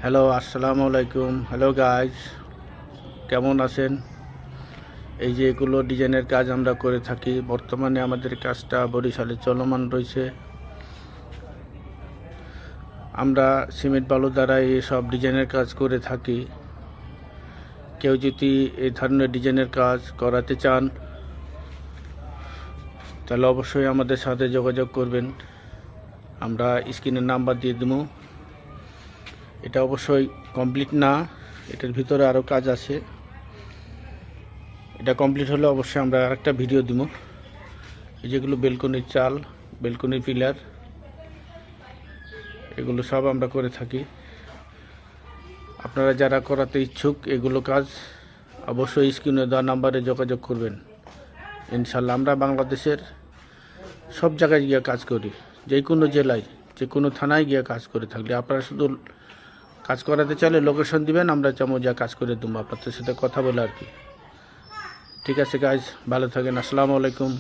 Hello, আসসালামু আলাইকুম। Hello guys, কেমন আছেন? এই যে এগুলো ডিজাইনের কাজ আমরা করে থাকি। বর্তমানে আমাদের কাজটা বরিশালে চলমান রয়েছে। আমরা সিমেন্ট বালু দ্বারা এই সব ডিজাইনের কাজ করে থাকি। কেউ যদি এই ধরনের ডিজাইনের কাজ করাতে চান তাহলে অবশ্যই আমাদের সাথে যোগাযোগ করবেন। আমরা স্ক্রিনের নাম্বার দিয়ে দেবো। এটা অবশ্যই কমপ্লিট না, এটার ভিতরে আরও কাজ আছে। এটা কমপ্লিট হলে অবশ্যই আমরা আরেকটা ভিডিও দিব। এই যেগুলো বেলকনির চাল, বেলকনির পিলার, এগুলো সব আমরা করে থাকি। আপনারা যারা করাতে ইচ্ছুক এগুলো কাজ অবশ্যই স্ক্রিনে দেওয়া নাম্বারে যোগাযোগ করবেন। ইনশাল্লাহ আমরা বাংলাদেশের সব জায়গায় গিয়ে কাজ করি। যে কোনো জেলায়, যে কোনো থানায় গিয়ে কাজ করে থাকলে আপনারা শুধু কাজ করাতে চাইলে লোকেশন দিবেন, আমরা চামো যা কাজ করে দেবো আপনাদের সাথে কথা বলে আর কি। ঠিক আছে গাইজ, ভালো থাকেন। আসসালামু আলাইকুম।